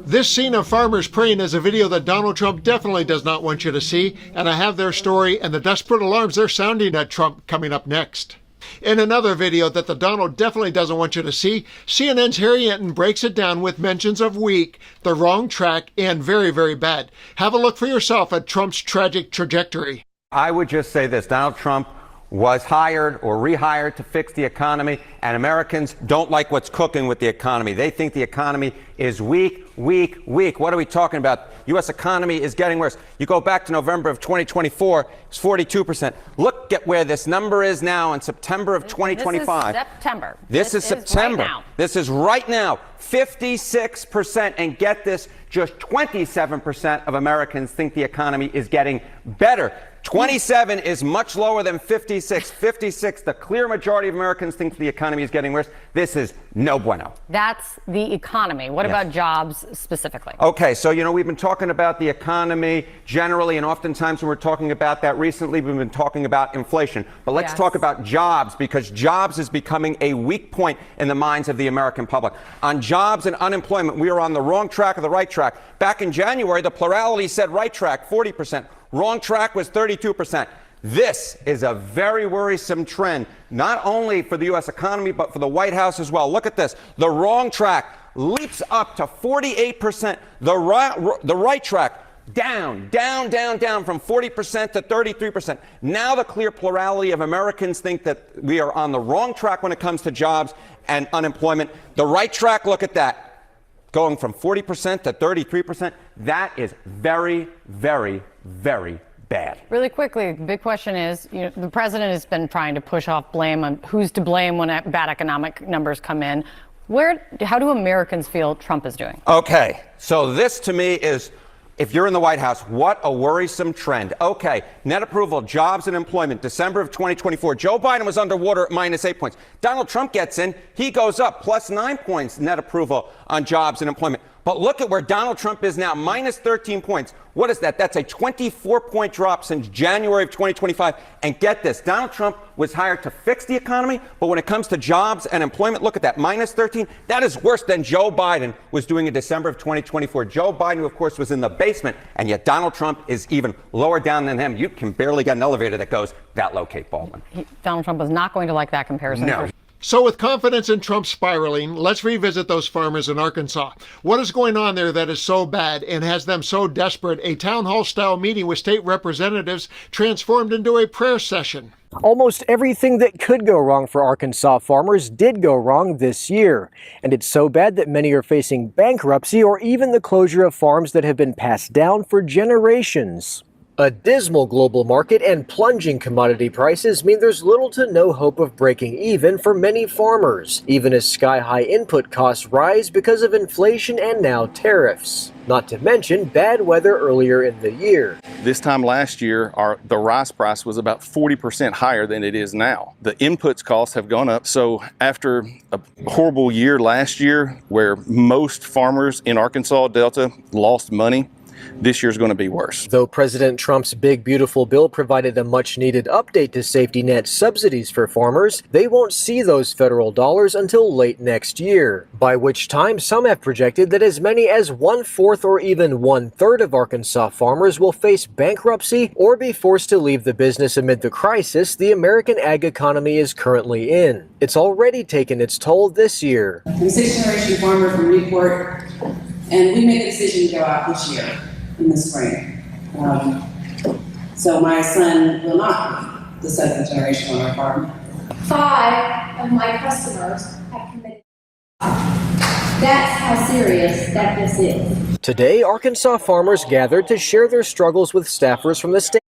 This scene of farmers praying is a video that Donald Trump definitely does not want you to see, and I have their story and the desperate alarms they're sounding at Trump coming up next. In another video that the Donald definitely doesn't want you to see, CNN's Harry Enten breaks it down with mentions of weak, the wrong track, and very, very bad. Have a look for yourself at Trump's tragic trajectory. I would just say this: Donald Trump was hired or rehired to fix the economy, and Americans don't like what's cooking with the economy. They think the economy is weak, weak, weak. What are we talking about? U.S. economy is getting worse. You go back to November of 2024, it's 42%. Look at where this number is now in September of 2025. This is September. This is September. Right now. This is right now. 56%. And get this, just 27% of Americans think the economy is getting better. 27 is much lower than 56. 56, the clear majority of Americans think the economy is getting worse. This is no bueno. That's the economy. What about jobs specifically? Okay, so, we've been talking about the economy generally, and oftentimes when we're talking about that recently, we've been talking about inflation. But let's talk about jobs, because jobs is becoming a weak point in the minds of the American public. On jobs and unemployment, we are on the wrong track or the right track. Back in January, the plurality said right track, 40%. Wrong track was 32%. This is a very worrisome trend, not only for the U.S. economy, but for the White House as well. Look at this. The wrong track leaps up to 48%. The right track down from 40% to 33%. Now the clear plurality of Americans think that we are on the wrong track when it comes to jobs and unemployment. The right track, look at that, going from 40% to 33%. That is very, very, very bad. Really quickly, the big question is, the president has been trying to push off blame on who's to blame when bad economic numbers come in. How do Americans feel Trump is doing? Okay, so this to me is, if you're in the White House, what a worrisome trend. Okay, net approval, jobs and employment, December of 2024. Joe Biden was underwater at -8 points. Donald Trump gets in, he goes up, +9 points net approval on jobs and employment. But look at where Donald Trump is now, -13 points. What is that? That's a 24-point drop since January of 2025. And get this, Donald Trump was hired to fix the economy, but when it comes to jobs and employment, look at that, -13. That is worse than Joe Biden was doing in December of 2024. Joe Biden, who of course was in the basement, and yet Donald Trump is even lower down than him. You can barely get an elevator that goes that low, Kate Baldwin. Donald Trump was not going to like that comparison. No. So with confidence in Trump spiraling, let's revisit those farmers in Arkansas. What is going on there that is so bad and has them so desperate? A town hall style meeting with state representatives transformed into a prayer session. Almost everything that could go wrong for Arkansas farmers did go wrong this year. And it's so bad that many are facing bankruptcy or even the closure of farms that have been passed down for generations. A dismal global market and plunging commodity prices mean there's little to no hope of breaking even for many farmers, even as sky-high input costs rise because of inflation and now tariffs. Not to mention bad weather earlier in the year. This time last year, the rice price was about 40% higher than it is now. The inputs costs have gone up. So after a horrible year last year, where most farmers in Arkansas Delta lost money, this year's going to be worse. Though President Trump's big, beautiful bill provided a much-needed update to safety net subsidies for farmers, they won't see those federal dollars until late next year, by which time some have projected that as many as 1/4 or even 1/3 of Arkansas farmers will face bankruptcy or be forced to leave the business amid the crisis the American ag economy is currently in. It's already taken its toll this year. I'm a sixth-generation farmer from Newport, and we made the decision to go out this year in the spring. So my son will not be the seventh generation on our farm. 5 of my customers have committed. That's how serious that this is. Today, Arkansas farmers gathered to share their struggles with staffers from the state.